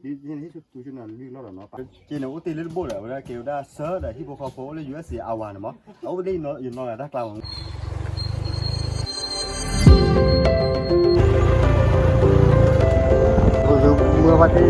ที่ตัวชุดนั้นวิ่งรอดเนาะจีนอุติลิบุเลยเวลาเกี่ยวได้เซิร์ชที่พวกเขาโพสเลย USC เอาวันเนาะเอาได้เนาะอยู่นอนได้กลางเมื่อวันที่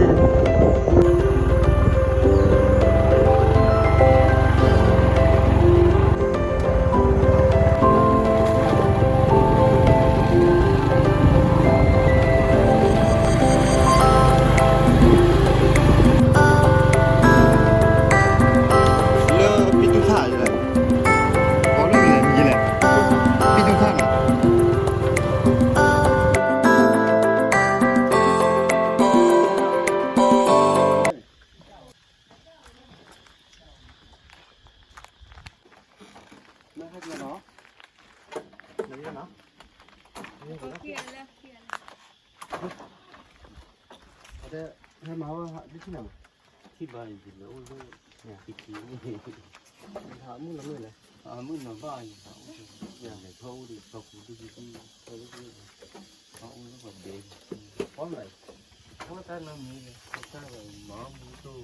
ให้มาว่าที่ไหนที่บ้านจริงแล้วเนี่ยที่ที่นี่ถามมึงละเมื่อไรมึงนอนบ้านอย่างไรเขาดิเขาคุยที่เขาเรื่องเขาอุ้งแล้วแบบเด็กเพราะอะไรเพราะท่านนั่งมีท่านแบบหมอมือตู้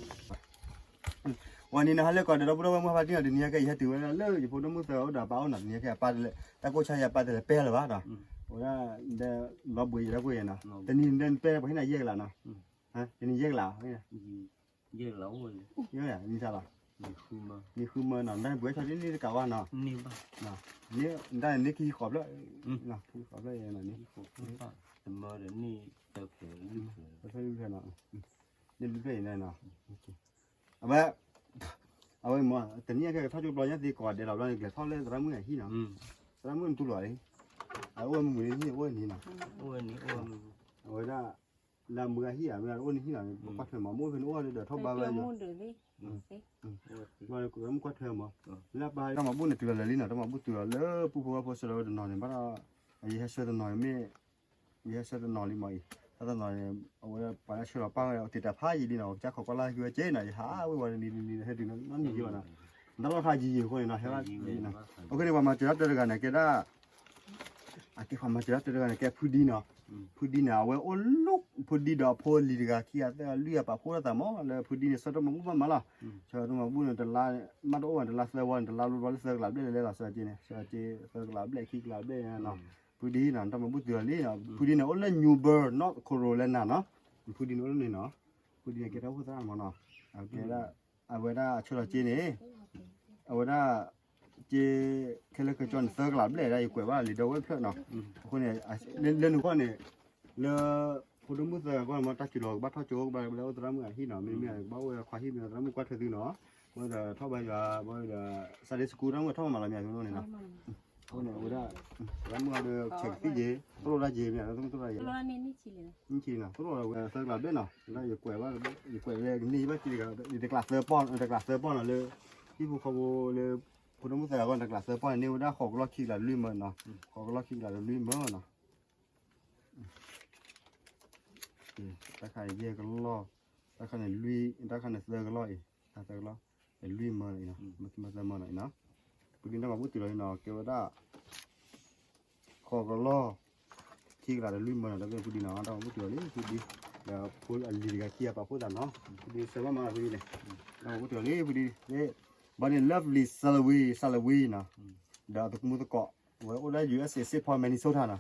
วันนี้นะฮะเลิกก่อนเดี๋ยวเราพูดว่าเมื่อวันที่เราเดือนนี้ก็ยังถือว่าเลิกอยู่พูดว่ามือเต๋อด่าเป้าหนักนี้แค่ปาดเลยแต่กูใช้ยาปาดเลยเป้หรือวะเนาะว่าเดี๋ยวเราบุยแล้วกูเองนะแต่นี่เดินเป้ไปที่ไหนเยอะแล้วเนาะฮะนี่เยอะแล้วเนี่ยเยอะแล้วเลยเยอะอ่ะนี่ใช่ป่ะนี่คือมันน่ะได้บุยชาวนี้นี่กะว่าเนาะนี่ป่ะเนาะนี่ได้นี่ขี้ขอบแล้วเนาะขี้ขอบแล้วอย่างนี้ขอบแต่มาเดี๋ยวนี้เติบโตไม่ใช่ลูกแค่เนาะนี่ลูกแค่ไหนเนาะเอาไว้เอาไว้หมดแต่นี่แค่ถ้าจุดรอยยัดดีก่อนเดี๋ยวเราเราเกลี่ยทอดเลยแต่ละมื้อที่เนาะแต่ละมื้อตัวลอยเอาไว้มือนี่ไว้นี่เนาะไว้นี่เอาไว้ได้làm mưa hi à mưa ôn hi là quạt thơm mà mua phần ôn để thóc ba vậy mà cũng quạt thơm mà là ba trong mà bún này từ là lý nào trong mà bún từ là lỡ pu pu pu sờ rồi nồi này bắt đầu ấy hết sờ nồi mẹ ấy hết sờ nồi đi màyถ้าnồiเอาไปแล้วเชื่อป้าเอาติดแต่ผ้ายีดีเนาะจะเขาก็ไล่คือเจ๊หน่อยหาไว้วันนี้ให้ดึงนั่นนี่ดีกว่านะนั่นเราทายยีคนนะใช่ไหมนะโอเคนี่ว่ามาเจอรับเจอกันนะแกได้อาที่ความมาเจอรับเจอกันนะแกพูดดีเนาะพูดดีนะเว้ยโอ้ลูกพูดดีดอกพูดลีดกาขี้อาแต่เลี้ยปะพูดแต่หมอแล้วพูดดีเนี่ยสะดวกมันมาละเชื่อตัวมาบุญแต่ละมาตัววันแต่ละเสวันแต่ละรู้ว่าเสกหลับได้เลยละเสจีเนี่ยเสจีเสกหลับได้ขี้หลับได้เนาะพูดดีนะทำมาบุญเดือดนี่เนาะพูดดีเนี่ยโอ้เล่นยูเบอร์ not corona เนาะพูดดีโอ้เล่นเนาะพูดดีแกเราพูดอะไรมาเนาะเอาแกได้เอาไว้ได้ช่วยจีเนี่ยเอาไว้ได้เจแค่เล็กจนเสกหลับได้อีกกว่าลีดเอาไว้เพื่อเนาะคนเนี่ยเล่นหัวเนี่ยเลอพูดถึงมุสลิมก็มาตัดจุดหลอกบัตรท่าโจกไปแล้วตรามือที่เนาะมีบ้าว่าควายที่มีตรามือกวาดเธอเนาะว่าจะท่อใบยาว่าจะสาริสกูตรามือท่อมาละมีอะไรนู่นนี่เนาะคนเนี่ยว่าตรามือเดือดเช็คที่เย่ตัวละเย่เนี่ยต้องตัวละเย่ตัวละนี่ชีนะตัวละเสกหลับได้เนาะแล้วอย่ากลัวว่าอย่ากลัวเลยนี่บ้าจีกันเด็กกลาสเซอร์ป้อนเด็กกลาสเซอร์ป้อนเลยที่พวกเขาเลยพูดถึงมุสลิมก็เด็กกลาสเซอร์ป้อนนี่ว่าขอกล็อกขี้ละลืมเนาะขอกล็อกขี้ละลืมเนาะตาข่ายเย่ก็ล่อตาข่ายลุยตาข่ายเสือก็ล่ออีกตาเสือก็ล่อไอ้ลุยมาเลยเนาะมาเสือมาหน่อยเนาะพูดถึงเราพูดถึงเลยเนาะเกี่ยวกับขอก็ล่อขี้กระดาษลุยมาแล้วก็พูดถึงเนาะเราพูดถึงเลยพูดดีแล้วพูดอันดีกับขี้ปะพูดแต่เนาะพูดดีเสือมาพูดดีเลยเราพูดถึงเลยพูดดีเนี่ยบ้านนี้ lovely Salawi เนาะเดี๋ยวตะกุมุตะเกาะว่าโอ้ได้ USA 10 point Minnesota นะ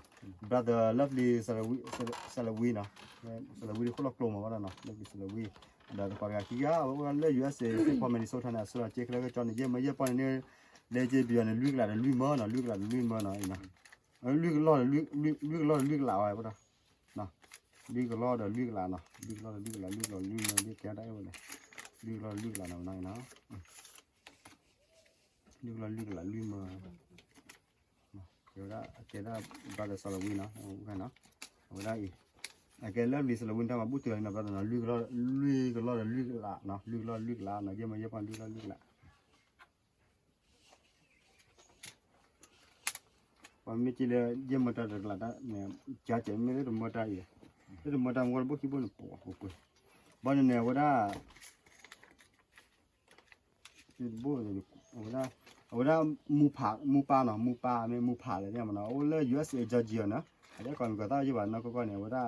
brother lovely Salawi นะ Salawi คนละกลุ่มมาว่านะ lovely Salawi เดี๋ยวก่อนกันที่ก็ว่าเลย USA 10 point Minnesota นะสุดเจ๊กแล้วก็จอห์นเยี่ยมมาเยี่ยมปอนเนี่ยเลเจเบียนลุยกลาลุยมานะลุยกลาลุยมานะอีนะลุยก็ล่อลุยกลาไว้ป่ะนะลุยก็ล่อเดี๋ยวลุยกลานะลุยก็ล่อลุยกลาลุยมาลุยแกได้เลยลุยกลาหน่อยนะลุยกลาลุยมาเดี๋ยวได้บาร์เดสลาวินนะโอเคนะเอาได้อีกแกเริ่มดีสลาวินทำมาบุตรเลยนะบาร์เดนะลุยก็ล่อนะลุยกลานะเยี่ยมปันลุยละวันนี้จีเลยเยี่ยมมาตัดกลาดเนี่ยจ่าเจ๋งไม่ได้ดูมาได้ยังได้ดูมาได้วันบุกขี้บุญปวดหัวบ้านเนี่ยว่าได้ขี้บุญเลยว่าได้ว่าได้มูปาเนาะมูปาเลยเนี่ยมันเนาะโอ้เลย USA Georgia นะแต่ก่อนก็ได้ยี่วันเนาะก็เนี่ยว่าได้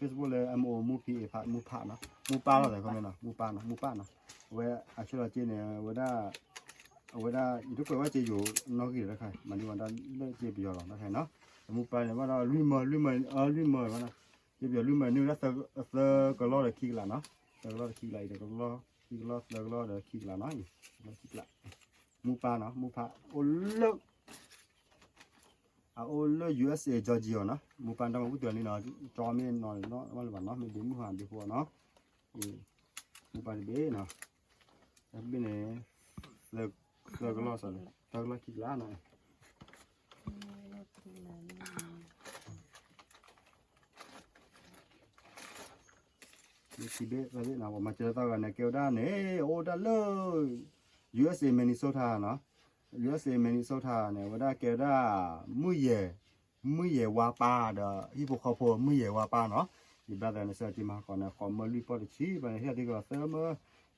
Facebook เลย MO มูพีพามูพาเนาะมูป้าเราแต่ก็ไม่เนาะมูป้าเนาะมูป้าเนาะเว้ยอาชีพเราเจเนี่ยเว้ยได้อีทุกคนว่าจะอยู่นอกกี่แล้วใครมันนี่วันนั้นเลิกเจ็บอยู่หรอกนะใครเนาะมูป้าเนี่ยว่าเราลุยมือวะนะเจ็บอยู่ลุยมือนี่แล้วก็รอเลยขี้ละเนาะก็รอขี้ละเดี๋ยวก็รอขี้ละแล้วก็รอเดี๋ยวขี้ละเนาะขี้ละมูป้าเนาะมูป้าโอ้เลิกโอ้เลิก USA จอร์เจียเนาะมูป้าต้องมาพูดตัวนี้เนาะจอมีนอนเนาะวันละวันเนาะมีดูมูหันดีกว่าเนาะมูป้าดีเบ้เนาะแล้วเป็นเนี่ยเลิกก็รอสันเลิกขี้ละเนาะที่เบ้ประเทศเรามาเจอตัวกันเนี่ยเกี่ยวด้านเนี่ยโอ้ด้านเลย USA มินนิโซตาเนาะ USA มินนิโซตาเนี่ยว่าได้เกี่ยวด้ามือเย่วาปาเด้อที่พวกเขาพูดมือเย่วาปาเนาะที่บ้านเราเนี่ยเสือจีมาก่อนเนี่ยขอมาลุยปอดชีไปเนี่ยที่ก็เสือมา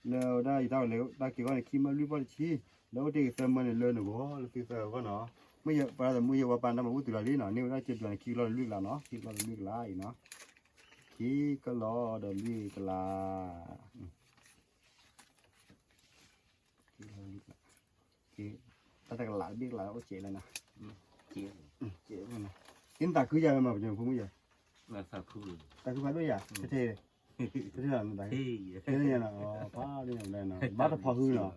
แล้วได้อีกแล้วได้เกี่ยวกับขี้มาลุยปอดชีแล้วที่เสือมาเนี่ยเลยหนูก็แล้วที่เสือก็เนาะมือเย่ปาแต่มือเย่วาปานั่นมันพูดตัวนี้เนาะนี่ว่าได้เจ็บตัวขี้เราลุยละเนาะขี้เราลุยละอีเนาะขี้ก็รอเดินลุยกละแต่ก็หลายบิ๊กหลายโอเจ๋เลยนะเจ๋เลยนะกินตาคือยังไงมาเป็นยังพุ่งไม่ยังตาคือมาด้วยยังเท่ๆเท่ๆนะเท่ๆนะอ๋อป้าเนี่ยอะไรนะบ้าตะพอคือเนาะ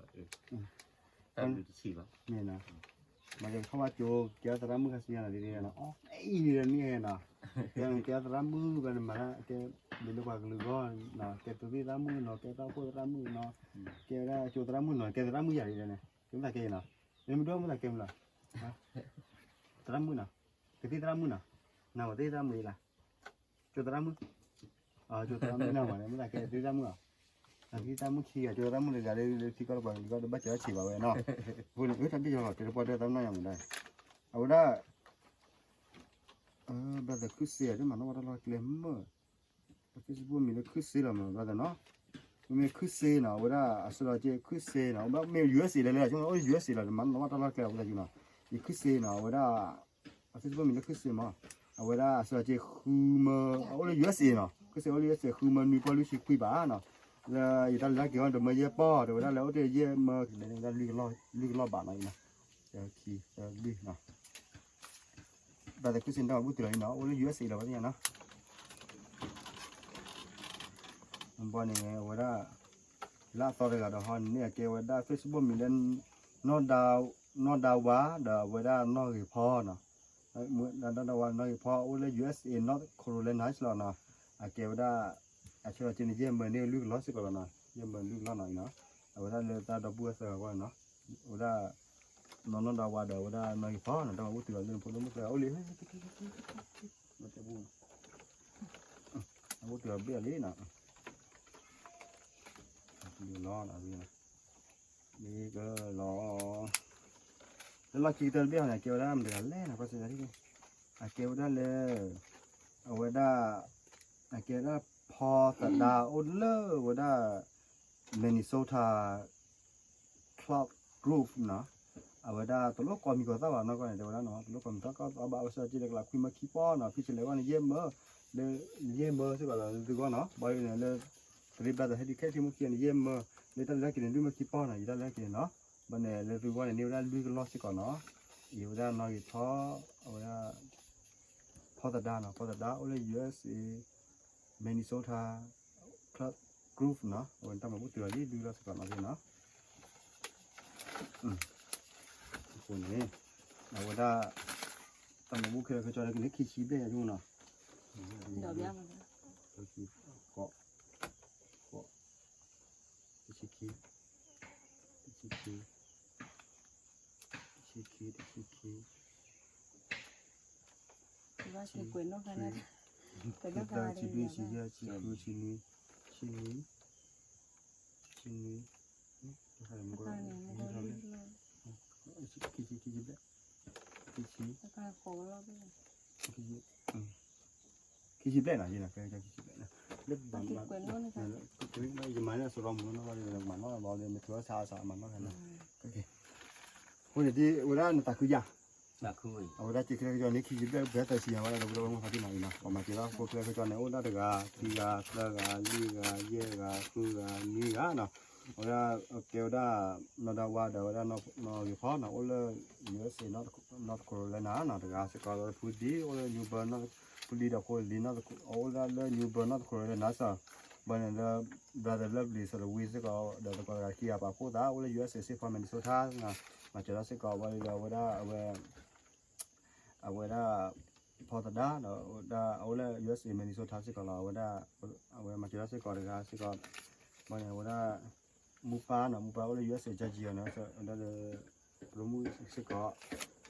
เนี่ยนะมาจากเข้ามาโจเกี่ยวกับมือข้าศึกนะดีๆนะอ๋อไอ้นี่นะเกี่ยวกับมือกันมาแกเป็นลูกว่าลูกก็นะแกตัวที่มือเนาะแกตัวพูดมือเนาะแกได้โจตมือเนาะแกตัวมือใหญ่เลยเนี่ยchúng ta kêu nào em đó mới là kêu là tram mưa nào cái tí tram mưa nào mà tí tram mưa là cho tram mưa cho tram mưa nào mà mới là cái tí tram mưa tí tram mưa khi cho tram mưa là đây khi có bắt chở chỉ vào vậy nó vui được thằng đi cho cái bao nhiêu tram nó nhầm đây ở đó bây giờ cứ xe chứ mà nó bắt đầu lên mưa cái bún mình nó cứ xe là mà bây giờ nó mình cứ xe nào vậy đó, sau đó cứ xe nào, mà mình US là chúng nó US là mình nó bắt đầu kéo vậy chứ nào, mình cứ xe nào vậy đó, cái bữa mình nó cứ xe mà, vậy đó, sau đó khum, US nào, cứ xe US khum mình có lúc quý bá nào, là người ta lấy cái đó mới dễ bỏ, rồi đó là cái dễ mà người ta lưu lo bản này nè, khi đi nào, bây giờ cứ xe nào bút từ nó, US là cái gì nó bọn này vậy đó là tao đây là đồ hòn này kêu vậy đó Facebook mình lên nó đào quá đó vậy đó nó ghi pho nè nó đào quá nó ghi pho ở USA North Carolina là nè kêu đó cho trên này mình nêu lưu lót xí còn nè nhưng mình lưu lót này nó vậy đó người ta đào bùa sờ qua nó vậy đó nó đào quá đó vậy đó nó ghi pho nè đào bùa từ lên phụ nó mới ôi liền nó sẽ buồn bùa từ biết lý nè đi lo là gì này đi cơ lo chỉ tên biết này kêu ra mình để lẽ là có gì đấy kêu ra lẽ ở đây kêu ra pho tạt đà ôn lơ ở đây Minnesota Club Group nó ở đây tụi lúc cònมีก็tao nó còn này đâu đó nó lúc còn tao có bảo sao chỉ được là khi mà khi po nó khi chỉ lấy quan dêm mơ chứ gọi là từ con nó bởi này là thì bây giờ hay đi cái thì một kiện dêm mơ người ta lấy cái này đưa mà khi po này người ta lấy cái nó bên này là từ quan này nếu ra đưa cái lót chứ còn nó yếu ra nó thì phó ở đây phó tạt đá ở đây US Minnesota Club Group nó người ta mà bút từ đi đưa ra chứ còn nó thì nóคนนี้เราได้ตั้งแต่บุกเคยเขาจะได้กินขี้ชีเบ้ยุ่งเนาะเดี๋ยวย่างมันขี้เกาะขี้ว่าชีกวนนกขนาดเป็นนกขนาดนี้ชีนี้ใครมันก็ขี้เบ้แล้วก็โค้งเราด้วยขี้ชีเบ้น่ะยี่น่ะเคยจะขี้ชีเบ้น่ะเล็บมันกวนนกนะคะคือไม่ยังไงเนี่ยสุรมุนว่าเนี่ยมันว่าเราเนี่ยไม่ถือว่าชามันว่ากันนะโอเคคนที่เวลาตาคือยา นักคุย เอาได้จิกเลยจอนี่ขี้แบบแบบแต่เสียว่าเราเราต้องทำที่ไหนนะออกมาจีละพวกเลยจอเนี่ยโอ้ได้กาทีกาสละกาลีกาเยกาคูกานี่กาเนาะโอ้ได้เกี่ยวได้นดาวาดาวได้นอกี่พอนะโอ้เลย USA not Carolina นะแต่กาสกอร์พูดดีโอ้เลยนิวเบิร์นนะพูดดีดอกโคลีนะโอ้ได้เลยนิวเบิร์น not Carolinaซะบันเนี่ย brother lovely สระวิสก็เดี๋ยวก็ขี้อาปากโคตรโอ้เลย USA สิฟอร์มินิโซตานะมาเจอสกอร์ว่าเราว่าได้เอาไว้ได้พอตได้เนาะได้เอาเลย USA มินิโซตาสิก็เราว่าได้เอาไว้มาเจอสิก็ได้สิก็บันเนี่ยว่าได้มูปาเนาะมูปาเอาเลย USA จัดจีเนาะได้โปรโมทสิก็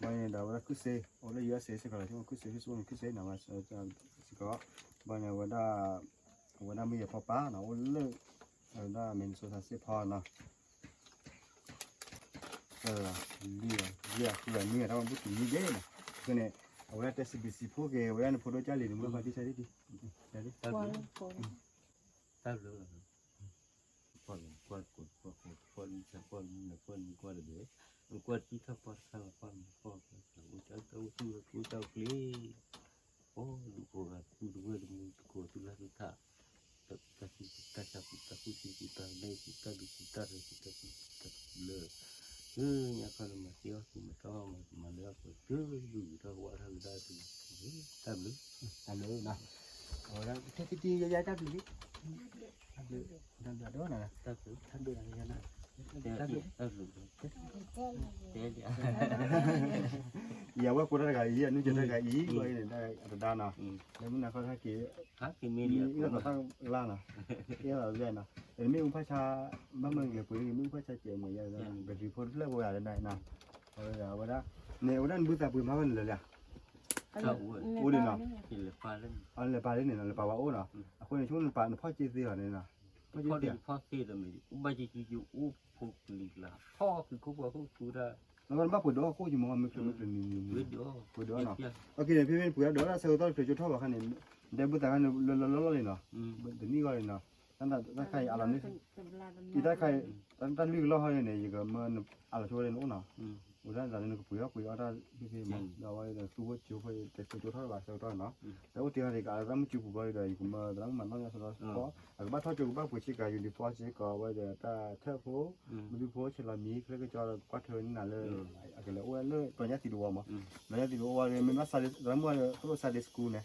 บันเนี่ยได้ว่าคุเซ่เอาเลย USA สิก็เราที่ว่าคุเซ่ที่สุดคุเซ่เนาะว่าสิก็บันเนี่ยว่าได้ไม่พอป้าเนาะเอาเลยได้มินิโซตาสิพอเนาะเรื่องนี้เราพูดถึงนี่เด้นะคือเนี่ยเอาไว้แต่สิบสิบพวกเอไว้ในโพสต์จารีมึงมาที่ใช้ดิใช่ดิ ตั้ง ก่อน เลย ก่อน ตั้งเลยก่อนก่อนก่อนก่อนก่อนจะก่อนนะก่อนก่อนเดี๋ยวมันก่อนที่ถ้าก่อนข้างก่อนก่อนกูจะกูจะคลีโอ้ดูกูว่ากูดูว่าดูกูตุลาตุท่าแต่แต่แต่แต่กูที่กูตั้งได้กูตั้งดูกูตั้งเลยกูตั้งเลยเนี่ยคนมาเที่ยวมาต้องมาเลือกก็อยู่ทั้งวันทั้งได้ตั้งเลย ทำเลยนะเอาไว้ที่ใหญ่ๆตั้งดิทำเลยทำได้นะ ตั้งเลย ทำได้อะไรนะ ตั้งเลยอย่าว่ากูได้กับอีนู่นจะได้กับอีก็ได้ได้นะแล้วมันน่ะเขาถ้าเกี่ย ฮะที่มีเดีย นี่ก็ตั้งล่านะเกี่ยเราเรียนนะแต่ไม่อุ้มพระชาบ้านเมืองเกี่ยวกับไม่อุ้มพระชาเจียมเหมือนอย่างนั้นเป็นที่พ้นเรื่องว่าอะไรนะเอาไว้เอาไว้ได้เนี่ยวันนั้นบุษบาปืนมาวันเลยอ่ะ ที่เลยฟ้าเล่น อันเลยปลาเล่นเนี่ยเลยปลาว่าโอ้เนาะคนในช่วงปลาพ่อจีซีเหรอเนี่ยนะพ่อจี พ่อ ซี ดีพ่อซีเลยไม่อุบายจีอยู่อุปุกลีละพ่อคือคุกว่าคุกกูได้ แล้วมันบ้าปวดด้วยกูอยู่มั้งไม่เคยนี่ วิดีโอ ปวดด้วยเนาะโอเคพี่เป็นปวดด้วยแล้วเซลล์ต้องเกิดจุดเท่ากับขันเนี่ยเดี๋ยวบุตรกันล้อเลยเนาะเดี๋ยวนี้ก็เลยเนาะตั้งใครอะไรนี่ที่ได้ใครตั้งลือล้อให้เนี่ยยังก็มันอะไรช่วยเลยนู้นเนาะอุด้านจากนั้นก็ปุ๋ยเอาได้พี่มันเราไว้เดี๋ยวสู้ว่าจิ๋วไปแต่จุดเท่ากับเซลล์ต้อยเนาะแล้วอุทิศให้กับเราไม่จิ๋วปุ๋ยเลยกูมาตั้งมันต้องจะสอนเพราะบ้านทอดจุกบ้านปุ๋ยชิกาอยู่ในฟอสชิกาไว้เดี๋ยวถ้าเท่าผู้มันดูผู้เชลามีแล้วก็จะก็เธอนี่น่ะเลยอะไรโอ้เลยตัวนี้ติดวัวมั้งตัวนี้ติดวัวเลยมันมาสายแล้วมันเขาสายสกูลเนี่ย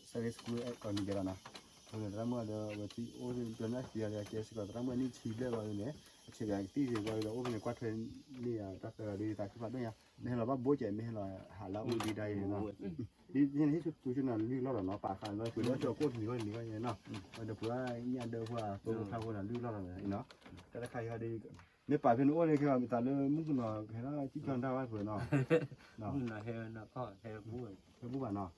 สายสกูลก่อนนี้เดี๋ยวนะตัวนี้แล้วมันเดี๋ยววันที่โอ้ยตัวนี้เสียเลยแกสิก็แล้วมันนี่ชีเลยว่าเนี่ยเสียตีเสียว่าโอ้ยก็เธอนี่อ่ะถ้าเกิดดีแต่ที่ฟัดเนี่ยไม่ให้เราบ้าโบเจไม่ให้เราหาแล้วดีได้เนาะนี่ที่ตัวชุดนั้นลือเราเนาะปากคันไว้คือว่าจะโคตรหนีก็เนี่ยเนาะเดี๋ยวเพื่อเนี่ยเดี๋ยวเพื่อตัวข้าวคนนั้นลือเราเนาะแต่ถ้าใครเขาดีเนี่ยป่าเป็นอ้วนเลยคือว่ามีตาเลือมุกเนาะแค่นั้นที่จอนได้ไว้เผื่อเนาะเนาะ น่ะเฮน่ะพ่อเฮบุ้ย คือผู้บ้านเนาะ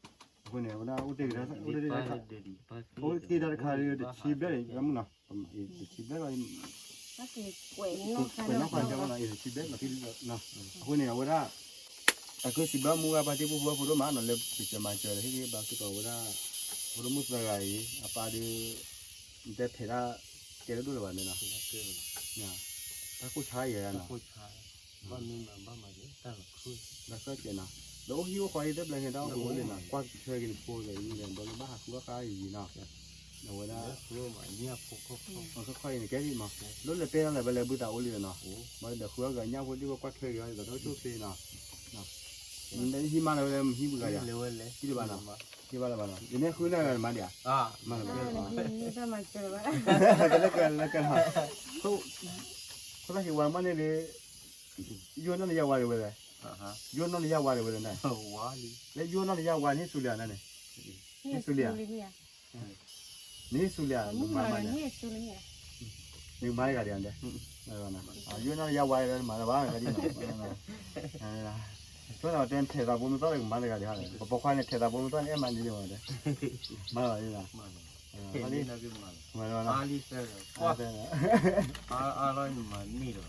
คนเนี่ยวันนั้นอุดได้อุดได้ ป้า ได้ เด็ดป้า โอ้ยที่ได้ขายเลยชีบได้ยังมั้งเนาะชีบได้ก็ ก็คือเว้น เป็นนักความจำว่าชีบได้มาที่เนาะคนเนี่ยวันนั้นแต่คือสิบบ้ามัวปฏิบัติผู้รู้มาเนาะเลยปิดจะมาเจอที่บางที่ก็วันนั้นผู้รู้มุสลิมอาปาดีเด็ดเทระเจริญด้วยวันนี้เนาะเนี่ยถ้าผู้ชายอย่างนั้น ผู้ชายบ้านนี้บ้านมาเนี่ยตั้งคืน แล้วก็เจนะแล้วหิวคอยได้เลยเนาะโอ้ยนะกว่าเคยกินโฟเลยนี่เนี่ยบนบ้านก็ขายอยู่เนาะเอาไว้นะ รู้ไหมเนี่ยพวกมันก็ค่อยนี่แกนี่มาแล้วเลยเป็นอะไรไปเลยบุตรเอาเลยเนาะมาเดี๋ยวคุยกันเนี่ยพวกที่ว่าเคยกันแต่ต้องช่วยเนาะเนาะมันได้ที่มาเลยหิวกันอย่าง เลวเลย ที่บ้านเนาะที่บ้านบ้านเนาะเดี๋ยวนี้คุยได้กันมาเดี๋ยวมาเลย นี่ถ้ามาเจอว่า แล้วกันฮะเขาต้องคิดว่ามันเนี่ยย้อนนั่นยาวอะไรเลยย้อนนั่นยาวอะไรเลยนะ ว้าลี แล้วย้อนนั่นยาวอะไรนี่สุริยานั่นนี่สุริยานี่สุริยา มึง มา มา เนี่ย เนี่ยสุริยา นี่มากันเดี๋ยวนะย้อนนั่นยาวอะไรมาแล้วบ้างกันดินะช่วงเราเดินเทตาบุญตัวเองมาเลยกันเดี๋ยวพอควายเนี่ยเทตาบุญตัวเนี่ยมันดีมาเลยมาเลยนะ มาลีนะคือมา มาเลยนะ มาลีเสร็จ ว่าเป็นนะ อะไรมานี่เลย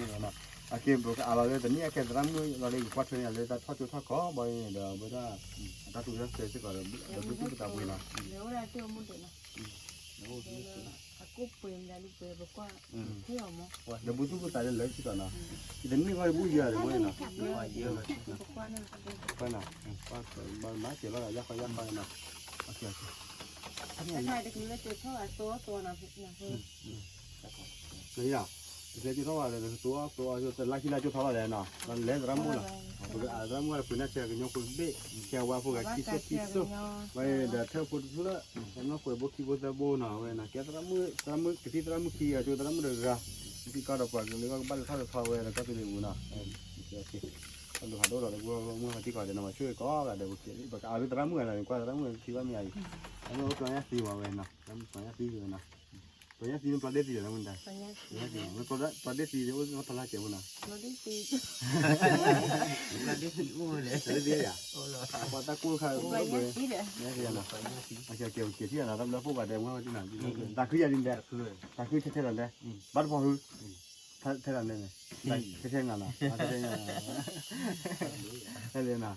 นี่นะอาเก็บบอกอะไรเลยแต่นี่แค่ร้านมือเราเลยกวาดเลยเลยแต่ทอดจุดทอดก็บ่อยเดี๋ยวเวลาถ้าตัวจะเสร็จก็เดี๋ยวดูที่ตาบุญนะ เดี๋ยวเราเจอมุดเดี๋ยวนะ โอ้ดี aku pun dari pun berkuah dia mau dah butuh pun tak ada lagi kita nak kita ni kau ibu dia ada mana berkuah nak apa nak pas macam lah ya kau yang mana nak okeyถ้าใครจะกินแล้วจะเท่าตัวนะนะเพื่อ นี่อ่ะจะที่เขาว่าเลยตัวจะลักที่เราจะทำอะไรนะมันเล่นรำมูล่ะเพราะรำมูล่ะเป็นนักเชียร์กันยกคนเบ้แค่ว่าพวกกิจสุไว้เดี๋ยวเธอพูดสุดละแต่น้องคุยบอกคิดว่าจะโบนะเว้ยนะแค่รำมูที่รำมูขี้อ่ะจุดรำมูเดือดที่ก็เราปล่อยเลยว่าบ้านเขาจะทำเว้ยแล้วก็ตัวเองนะโอเคตอนดูหาดูเราเลยว่าเมื่อที่ก่อนจะนำมาช่วยก็เดี๋ยวโอเคแบบเอารำมูอะไรก็รำมูที่ว่ามีอะไรอันนี้ตัวนี้สีว่าเว้ยนะตัวนี้สีเลยนะตัวนี้สีมันประเด็นสีอะไรมันได้ banyak yaมันประเด็นสีเดี๋ยวมันทำอะไรเจ้ามันนะ lebih sih Tadi sih boleh. เดี๋ยวเดี๋ยวพอตะกู้เขาเว้ย banyak sih dah เนี่ยเดี๋ยวนะโอเคเกี่ยวที่อะไรทำแล้วพวกอะไรมันว่าที่ไหนตาคืออย่างนี้แหละตาคือเท่านั้นแหละบัดพอคือเท่านั้นเลยเท่านั้นนะเท่านั้นเท่านั้นนะ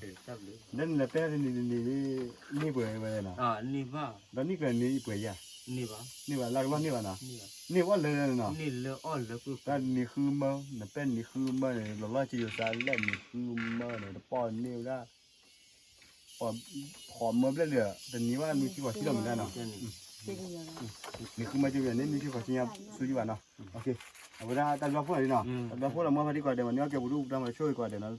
นั่นแหละเป็นนี่เปื่อยไปนะ Ah, ni ba. แล้วนี่ก็นี่เปื่อยยา Ni ba. นี่ว่าลักว่านี่ว่านะ Ni ba. นี่ว่าเลยนะ Ni le all le ku. แต่นี่คือมันนั่นเป็นนี่คือมันเราล่าจะอยู่สายแล้วนี่คือมันเนี่ยป้อนนิ้วได้ป้อนหอมเมื่อเรื่อยๆแต่นี่ว่ามีที่ว่าที่เราเหมือนกันเนาะ jadi ya นี่คือมาจะอย่างนี้มีที่ว่าที่ยังสู้อยู่บ้านเนาะโอเคเอาไปได้ตัดแบบพวกนี้เนาะตัดแบบพวกเราเมื่อพอดีกว่าเดี๋ยววันนี้เก็บรูปได้มาช่วยกว่าเดี๋ยวนั้น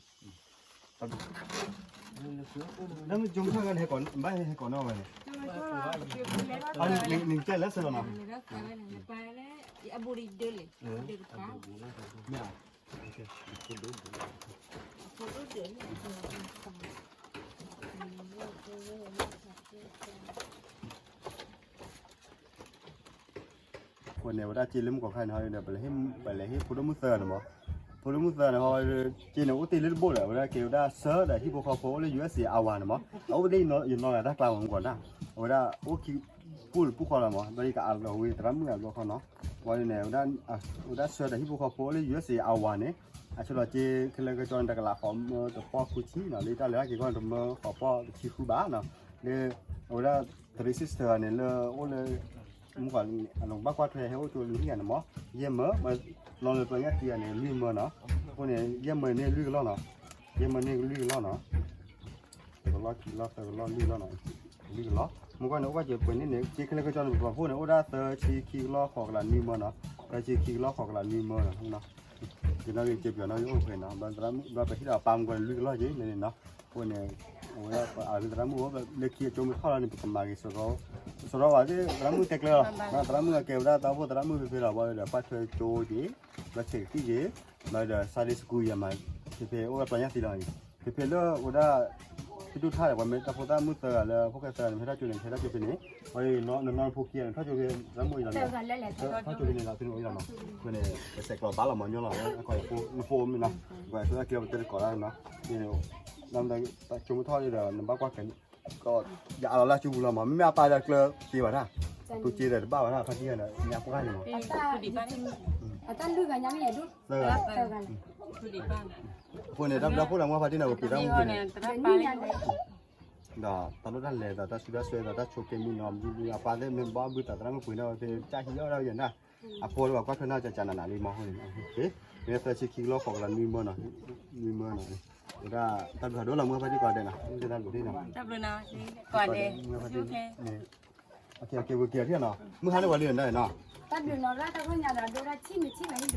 แล้วมันจงช่วยกันให้ก่อนไม่ให้ก่อนเนาะมันอันนี้หนึ่งใจแล้วเสร็จแล้วเนาะ abu ridel dia depanเนี่ย คนเนี่ยว่าจีนเริ่มก่อใครเนาะเดี๋ยวไปเลยให้พุทธมุสลิมเนาะพุทธมุสลิมเนาะจีนเนี่ยอุติเล่นบุญเลยว่าเกี่ยวกับเสือแต่ที่พวกเขาโพเลย US เอาวันเนาะเอาได้เนาะอยู่นอกได้กลางวันก่อนนะว่าโอเคพูดผู้คนละมั้งตอนนี้ก็อ่านเราวิตรมือเราเขาเนาะว่าเนี่ยว่าเสือแต่ที่พวกเขาโพเลย US เอาวันเนี่ยอาชีพเราจีคือเราก็จอยแต่กลาของตัวพ่อคุชิเนาะเลยตอนแรกกี่คนตัวมือขอพ่อชิคุบ้าเนาะเลยว่าทริสิสเตอร์เนี่ยเลยโอ้เลยมึงก่อนอันนั้นบ้ากว่าเธอให้โอ้ตัวนี้กันมั้งเยี่ยมมั้งมาลองเลยตัวนี้ที่อันนี้ลืมมั้งเนาะพวกนี้เยี่ยมมั้งเนี่ยลืมแล้วเนาะเยี่ยมมั้งเนี่ยลืมแล้วเนาะแต่ก็ล้อลืมแล้วเนาะลืมแล้วมึงก่อนว่าจะเป็นนี่เนี่ยจีคือเราก็จอยแบบพวกเนี่ยโอ้ได้เตอชีคีล้อของหลานลืมมั้งเนาะแต่ชีคีล้อของหลานลืมมั้งเนาะจีน่าจะเจ็บอยู่เนาะโอเคเนาะบางครั้งเราไปที่เราปั๊มกันลืมแล้วจีเนี่ยเนาะพวกเนี่ยว่าอาจจะทำว่าเล็กที่จมูกเขาเราเนี่ยเป็นมากี่สุดว่าที่ทำมือเทคเลยนะทำมือเกี่ยวกับตัวพวกทำมือเป็นเราว่าเดี๋ยวปัจจัยโจจีแล้วเช็คที่จีมาเดี๋ยวซาดิสกุยมาที่เพอว่าปัญญาสิเราที่เพลอว่าที่ดูท่าแบบว่าแต่พวกทำมือเตอร์แล้วพวกแกเตอร์ไม่ได้จุดไหนไม่ได้จุดนี้ไอ้น้องพวกเกียร์ถ้าจุดทำมือเราเนี่ยถ้าจุดนี้เราที่นู้นเราเนาะเมื่อเนี่ยเสกเราบ้าเราหมอนย่อเราแล้วก็โฟมนี่นะก็คือเกี่ยวกับตัวก่อนแล้วเนาะนี่นำแต่จุ่มทอดนี่เดี๋ยวน้ำบ้ากว่ากันก็อย่าเอาละจุ่มเราหมอไม่เอาปลาจากเกลือตีว่าท่าตัวจีเดี๋ยวบ้าว่าท่าพันที่เนี่ยยาพวกนั้นอยู่ Atan lu kan yang ni dulu. เสื้อ Kan. พวกเนี่ยเราพูดเราว่าพันที่เนี่ยปีเรา Ni เป็น yang terdapat Ni yang ni. ดาตอนนั้นเลยแต่สุดาสวยแต่โชว์เกมีนอมดีๆปลาเล่นบ้าบุตรแต่เราไม่คุยเราเป็นจ่ายที่เราอย่างน่ะอ่ะพอเราก็เท่าน่าจะจานหนาลีมองเห็นโอเคเนี่ยแต่ชิคิงล้อของเรามีเมื่อน่ะเดี๋ยวตัดขาดูเราเมื่อพันที่ก่อนเดี๋ยวนะจะได้หลุดที่น่ะ tak belum nak kuat deh okey โอเคเกี่ยวที่เนาะเมื่อหันวันเรียนได้เนาะ Tak dulu orang tak punya dah dua cini cini.